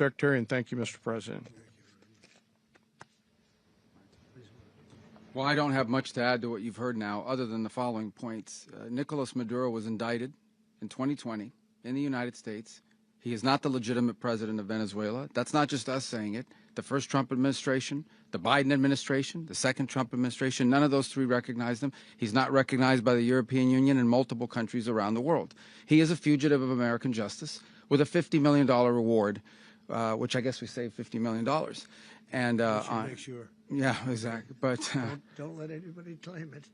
Secretary, and thank you, Mr. President. Well, I don't have much to add to what you've heard now, other than the following points. Nicolas Maduro was indicted in 2020 in the United States. He is not the legitimate president of Venezuela. That's not just us saying it. The first Trump administration, the Biden administration, the second Trump administration, none of those three recognized him. He's not recognized by the European Union and multiple countries around the world. He is a fugitive of American justice with a $50 million reward, which I guess we saved $50 million. And make sure. Yeah, exactly. But don't let anybody claim it.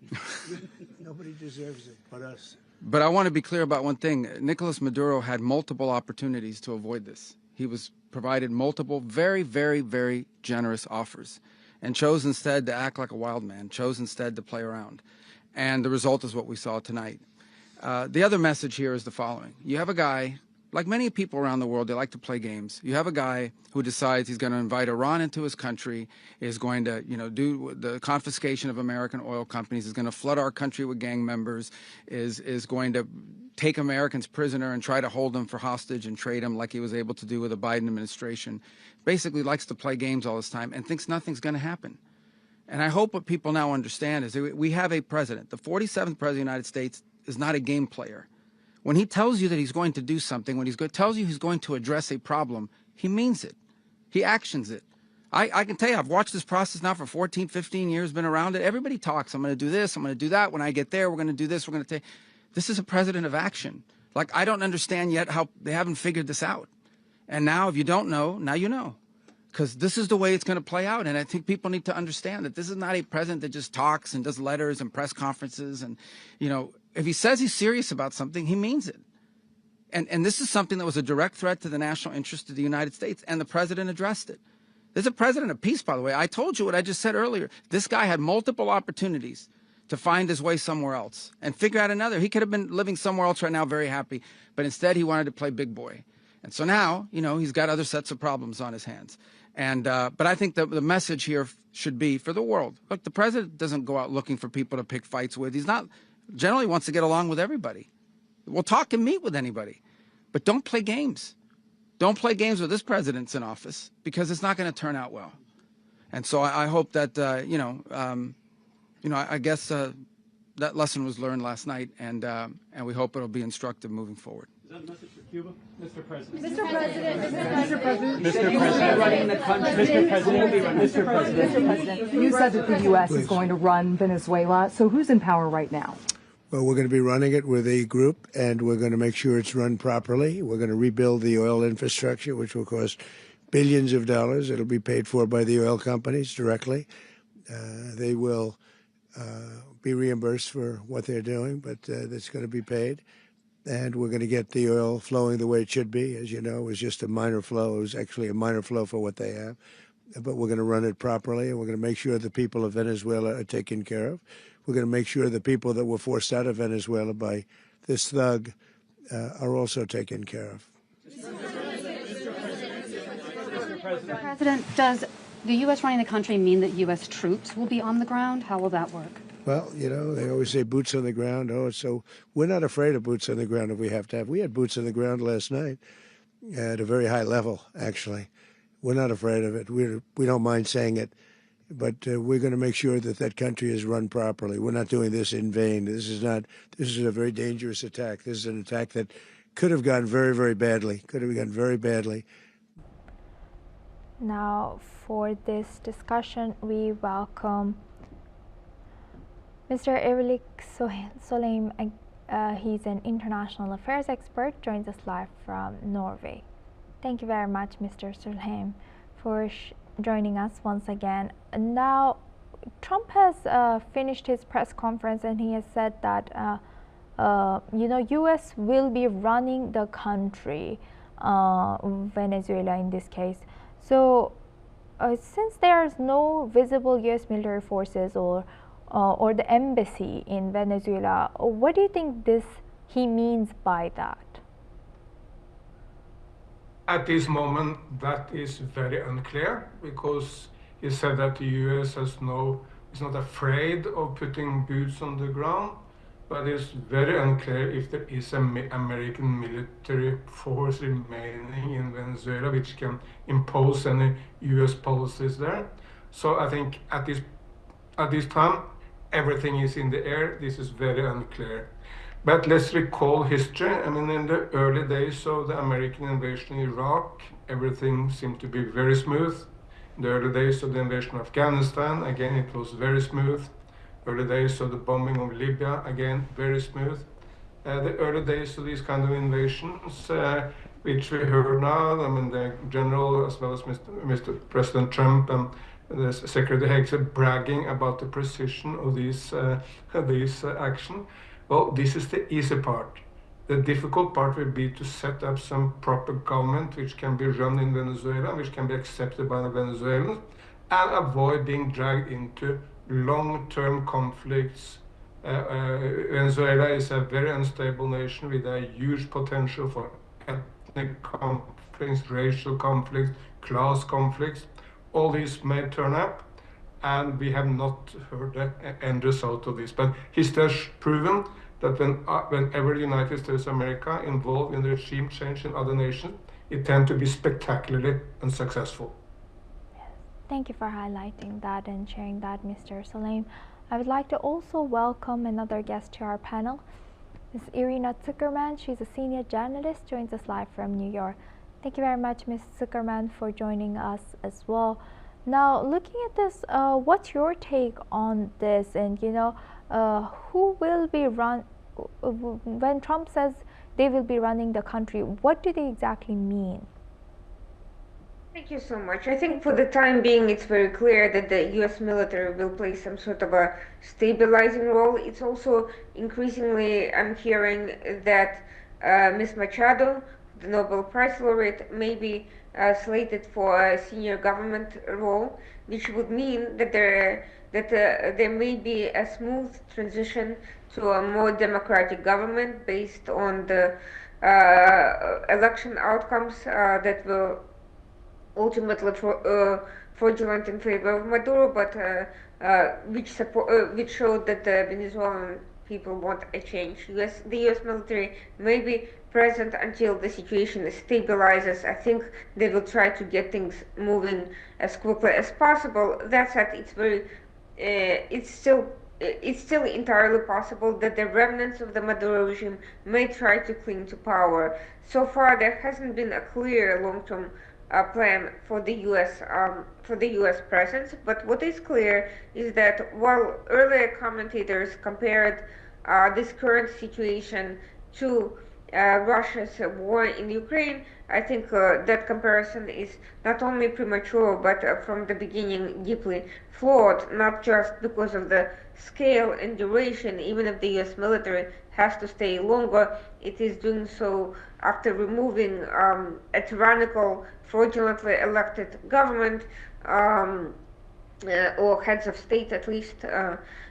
Nobody deserves it but us. But I want to be clear about one thing. Nicolas Maduro had multiple opportunities to avoid this. He was provided multiple very, very, very generous offers and chose instead to act like a wild man, chose instead to play around. And the result is what we saw tonight. The other message here is the following. You have a guy, like many people around the world, they like to play games. You have a guy who decides he's going to invite Iran into his country, is going to, do the confiscation of American oil companies, is going to flood our country with gang members, is going to take Americans prisoner and try to hold them for hostage and trade them like he was able to do with the Biden administration. Basically likes to play games all this time and thinks nothing's going to happen. And I hope what people now understand is that we have a president. The 47th president of the United States is not a game player. When he tells you that he's going to do something, when tells you he's going to address a problem, he means it. He actions it. I can tell you, I've watched this process now for 14, 15 years, been around it. Everybody talks. I'm going to do this. I'm going to do that. When I get there, we're going to do this. We're going to take. This is a president of action. Like, I don't understand yet how they haven't figured this out. And now, if you don't know, now you know. Because this is the way it's going to play out. And I think people need to understand that this is not a president that just talks and does letters and press conferences. And, if he says he's serious about something, he means it. And this is something that was a direct threat to the national interest of the United States, and the president addressed it. This is a president of peace, by the way. I told you what I just said earlier. This guy had multiple opportunities to find his way somewhere else and figure out another. He could have been living somewhere else right now, very happy, but instead he wanted to play big boy. And so now, he's got other sets of problems on his hands. And but I think the message here should be for the world. Look, the president doesn't go out looking for people to pick fights with. He's not generally wants to get along with everybody. We'll talk and meet with anybody, but don't play games. Don't play games with this president's in office, because it's not going to turn out well. And so I hope that I guess that lesson was learned last night, and we hope it'll be instructive moving forward. Is that a message for Cuba? Mr. President. Mr. President. Mr. President. Mr. President. You said that the U.S. is going to run Venezuela. So who's in power right now? Well, we're going to be running it with a group, and we're going to make sure it's run properly. We're going to rebuild the oil infrastructure, which will cost billions of dollars. It'll be paid for by the oil companies directly. They will be reimbursed for what they're doing, but that's going to be paid. And we're going to get the oil flowing the way it should be. As you know, it was just a minor flow. It was actually a minor flow for what they have. But we're going to run it properly, and we're going to make sure the people of Venezuela are taken care of. We're going to make sure the people that were forced out of Venezuela by this thug are also taken care of. Mr. President, does the U.S. running the country mean that U.S. troops will be on the ground? How will that work? Well, they always say boots on the ground. So we're not afraid of boots on the ground if we have to have. We had boots on the ground last night at a very high level, actually. We're not afraid of it. We don't mind saying it. But we're going to make sure that that country is run properly. We're not doing this in vain. This is a very dangerous attack. This is an attack that could have gone very, very badly. Could have gone very badly. Now, for this discussion, we welcome Mr. Erlik Solheim. He's an international affairs expert, joins us live from Norway. Thank you very much, Mr. Solheim, for joining us once again. Now, Trump has finished his press conference, and he has said that U.S. will be running the country, Venezuela in this case. So, since there's no visible U.S. military forces or the embassy in Venezuela, what do you think he means by that? At this moment, that is very unclear, because he said that the U.S. is not afraid of putting boots on the ground. but it's very unclear if there is an American military force remaining in Venezuela which can impose any US policies there. So I think at this time, everything is in the air. This is very unclear. But let's recall history. I mean, in the early days of the American invasion in Iraq, everything seemed to be very smooth. In the early days of the invasion of Afghanistan, again, it was very smooth. Early days of the bombing of Libya, again, very smooth. The early days of these kind of invasions, which we heard now, I mean, the general as well as Mr. President Trump and the Secretary Hegse bragging about the precision of these action. Well, this is the easy part. The difficult part will be to set up some proper government which can be run in Venezuela, which can be accepted by the Venezuelans, and avoid being dragged into long-term conflicts. Venezuela is a very unstable nation with a huge potential for ethnic conflicts, racial conflicts, class conflicts. All these may turn up, and we have not heard the end result of this. But history has proven that whenever the United States of America involved in the regime change in other nations, it tends to be spectacularly unsuccessful. Thank you for highlighting that and sharing that, Mr. Saleem. I would like to also welcome another guest to our panel, Ms. Irina Zuckerman. She's a senior journalist, joins us live from New York. Thank you very much, Ms. Zuckerman, for joining us as well. Now, looking at this, what's your take on this? And, who will be when Trump says they will be running the country, what do they exactly mean? Thank you so much. I think for the time being, it's very clear that the US military will play some sort of a stabilizing role. It's also increasingly, I'm hearing that Ms. Machado, the Nobel Prize laureate, may be slated for a senior government role, which would mean that there may be a smooth transition to a more democratic government based on the election outcomes that will ultimately fraudulent in favor of Maduro, but which showed that the Venezuelan people want a change. The U.S. military may be present until the situation stabilizes. I think they will try to get things moving as quickly as possible. That said, it's still entirely possible that the remnants of the Maduro regime may try to cling to power. So far, there hasn't been a clear long-term plan for the U.S. presence, but what is clear is that while earlier commentators compared this current situation to Russia's war in Ukraine, I think that comparison is not only premature, but from the beginning deeply flawed, not just because of the scale and duration. Even if the U.S. military has to stay longer, it is doing so after removing a tyrannical, fraudulently elected government, or heads of state at least,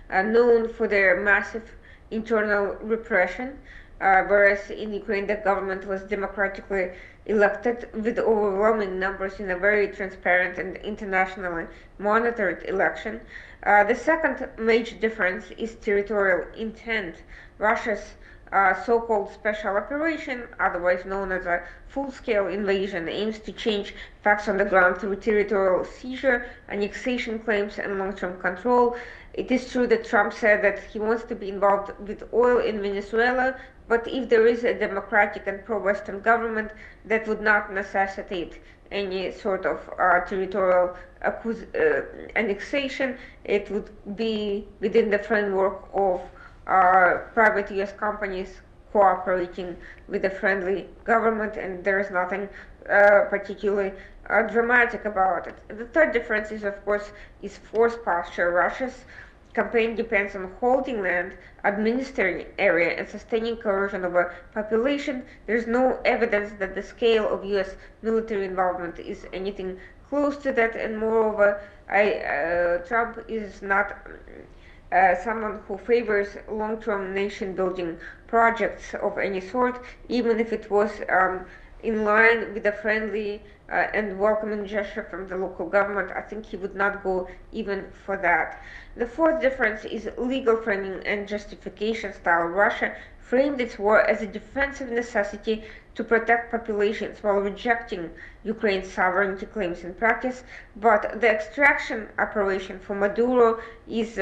known for their massive internal repression. Whereas in Ukraine, the government was democratically elected with overwhelming numbers in a very transparent and internationally monitored election. The second major difference is territorial intent. Russia's so-called special operation, otherwise known as a full-scale invasion, aims to change facts on the ground through territorial seizure, annexation claims, and long-term control. It is true that Trump said that he wants to be involved with oil in Venezuela, but if there is a democratic and pro-Western government, that would not necessitate any sort of territorial annexation. It would be within the framework of private U.S. companies cooperating with a friendly government, and there is nothing particularly dramatic about it. The third difference is, of course, force posture. Russia's campaign depends on holding land, administering area, and sustaining coercion of a population. There's no evidence that the scale of U.S. military involvement is anything close to that, and moreover, Trump is not someone who favors long-term nation-building projects of any sort, even if it was in line with a friendly and welcoming gesture from the local government. I think he would not go even for that. The fourth difference is legal framing and justification style. Russia framed its war as a defensive necessity to protect populations while rejecting Ukraine's sovereignty claims in practice, but the extraction operation for Maduro is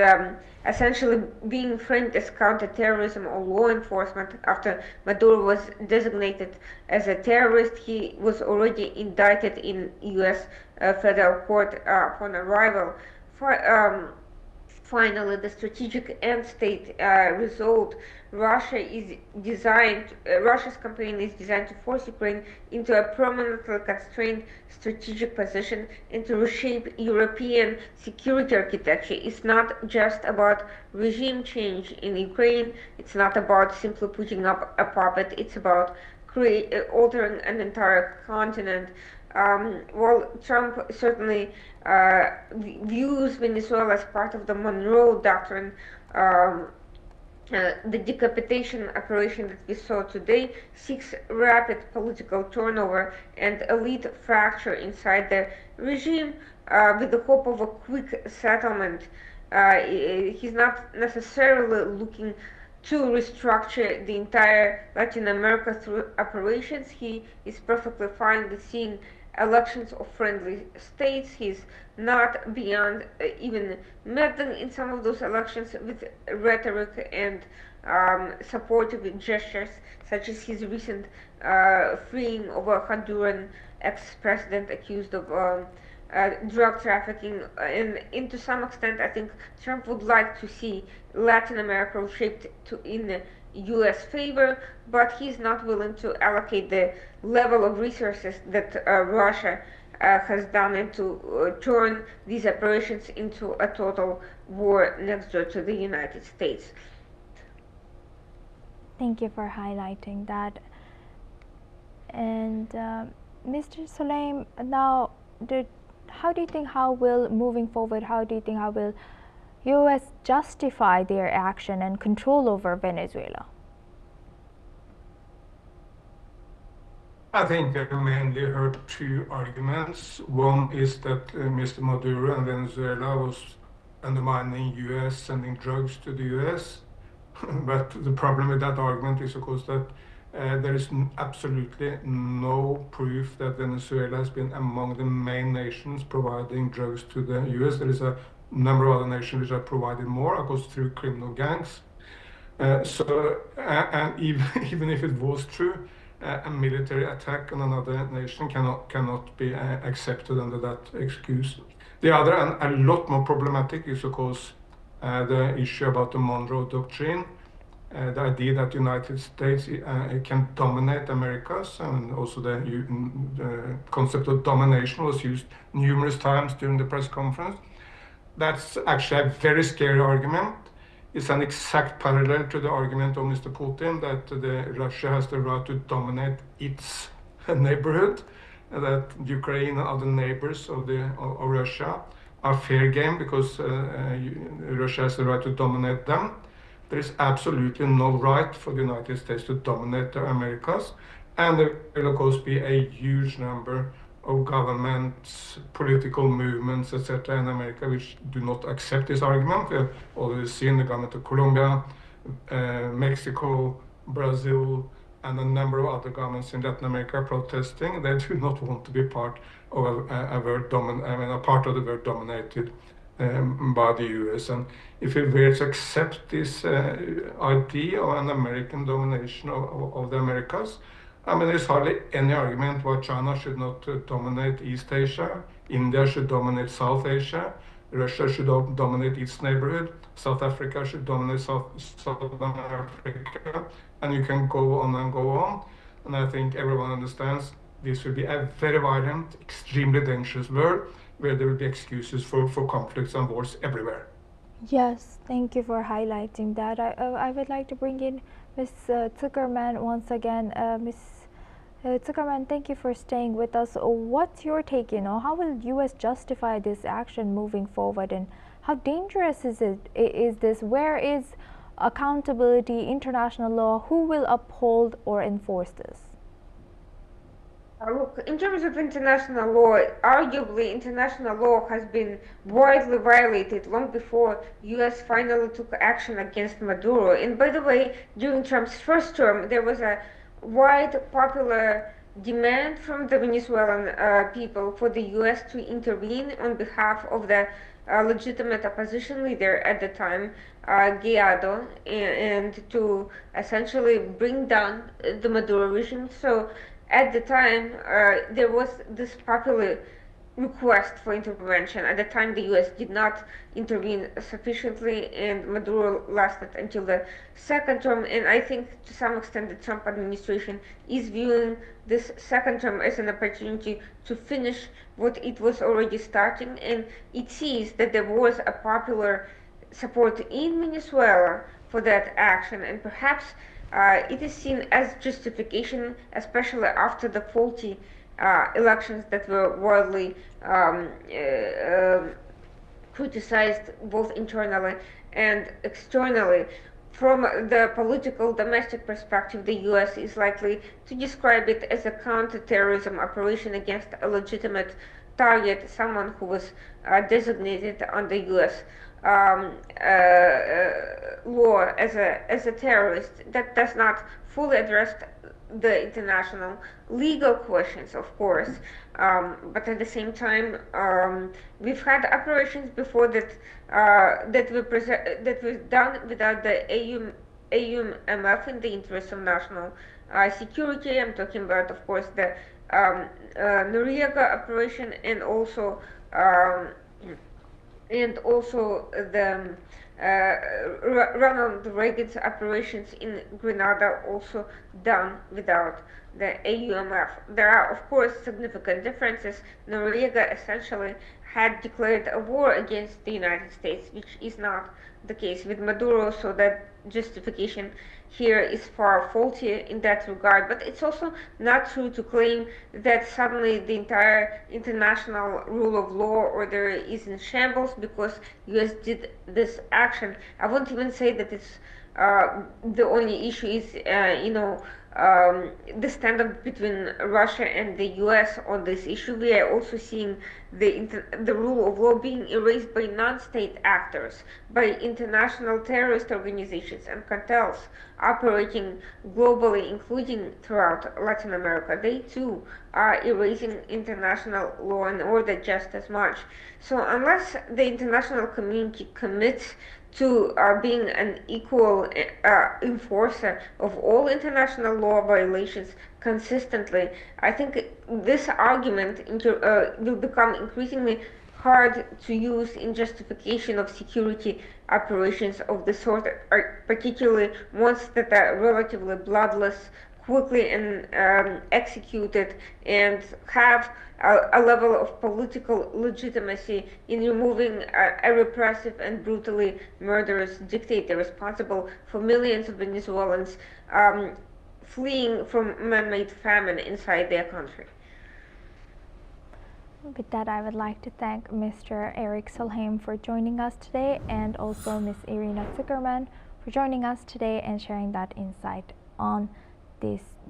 essentially being framed as counterterrorism or law enforcement. After Maduro was designated as a terrorist, he was already indicted in U.S. Federal court upon arrival. Finally, the strategic end state result. Russia's campaign is designed to force Ukraine into a permanently constrained strategic position and to reshape European security architecture. It's not just about regime change in Ukraine. It's not about simply putting up a puppet. It's about altering an entire continent. Well, Trump certainly views Venezuela as part of the Monroe Doctrine. The decapitation operation that we saw today seeks rapid political turnover and elite fracture inside the regime with the hope of a quick settlement. He's not necessarily looking to restructure the entire Latin America through operations. He is perfectly fine with seeing elections of friendly states. He's not beyond even meddling in some of those elections with rhetoric and supportive gestures, such as his recent freeing of a Honduran ex-president accused of drug trafficking. And to some extent, I think Trump would like to see Latin America shaped in U.S. favor, but he's not willing to allocate the level of resources that Russia has done and to turn these operations into a total war next door to the United States. Thank you for highlighting that. And Mr. Soleim, now, how do you think, moving forward, how do you think, how will U.S. justify their action and control over Venezuela? I think I mainly heard two arguments. One is that Mr. Maduro and Venezuela was undermining U.S. sending drugs to the U.S. But the problem with that argument is, of course, that there is absolutely no proof that Venezuela has been among the main nations providing drugs to the U.S. There is a number of other nations which have provided more, of course, through criminal gangs. And even if it was true, a military attack on another nation cannot be accepted under that excuse. The other, and a lot more problematic, is of course the issue about the Monroe Doctrine, the idea that the United States can dominate Americas, and also the concept of domination was used numerous times during the press conference. That's actually a very scary argument. It's an exact parallel to the argument of Mr. Putin that Russia has the right to dominate its neighborhood, that Ukraine and other neighbors of Russia are fair game because Russia has the right to dominate them. There is absolutely no right for the United States to dominate the Americas, and there will of course be a huge number of governments, political movements, etc. in America which do not accept this argument. We have already seen the government of Colombia, Mexico, Brazil, and a number of other governments in Latin America protesting. They do not want to be part of a part of the world dominated by the US. And if we were to accept this idea of an American domination of the Americas, I mean, there's hardly any argument why China should not dominate East Asia, India should dominate South Asia, Russia should dominate its neighborhood, South Africa should dominate Southern Africa, and you can go on and go on. And I think everyone understands this will be a very violent, extremely dangerous world where there will be excuses for conflicts and wars everywhere. Yes, thank you for highlighting that. I would like to bring in Ms. Zuckerman once again. Ms. Zuckerman, thank you for staying with us. What's your take, how will U.S. justify this action moving forward, and how dangerous is this? Where is accountability, international law? Who will uphold or enforce this? Look, in terms of international law, arguably international law has been widely violated long before U.S. finally took action against Maduro. And by the way, during Trump's first term, there was a wide popular demand from the Venezuelan people for the U.S. to intervene on behalf of the legitimate opposition leader at the time, Guaido, and to essentially bring down the Maduro regime. So at the time, there was this popular request for intervention. At the time, the U.S. did not intervene sufficiently, and Maduro lasted until the second term. And I think, to some extent, the Trump administration is viewing this second term as an opportunity to finish what it was already starting. And it sees that there was a popular support in Venezuela for that action, and perhaps it is seen as justification, especially after the faulty elections that were widely criticized both internally and externally. From the political domestic perspective, the U.S. is likely to describe it as a counter-terrorism operation against a legitimate target, someone who was designated under U.S. Law as a terrorist. That does not fully address the international legal questions, of course, but at the same time, we've had operations before that that were done without the AUMF in the interest of national security. I'm talking about, of course, the Noriega operation, and also the Ronald Reagan's operations in Grenada, also done without the AUMF. There are, of course, significant differences. Noriega essentially had declared a war against the United States, which is not the case with Maduro, so that justification here is far faulty in that regard. But it's also not true to claim that suddenly the entire international rule of law order is in shambles because US did this action. I won't even say that it's the only issue is, the standoff between Russia and the US on this issue. We are also seeing the rule of law being erased by non-state actors, by international terrorist organizations and cartels operating globally, including throughout Latin America. They too are erasing international law and order just as much. So unless the international community commits to being an equal enforcer of all international law violations consistently, I think this argument will become increasingly hard to use in justification of security operations of the sort, particularly ones that are relatively bloodless, quickly and executed, and have a level of political legitimacy in removing a repressive and brutally murderous dictator responsible for millions of Venezuelans fleeing from man-made famine inside their country. With that, I would like to thank Mr. Eric Solheim for joining us today, and also Ms. Irina Zuckerman for joining us today and sharing that insight on this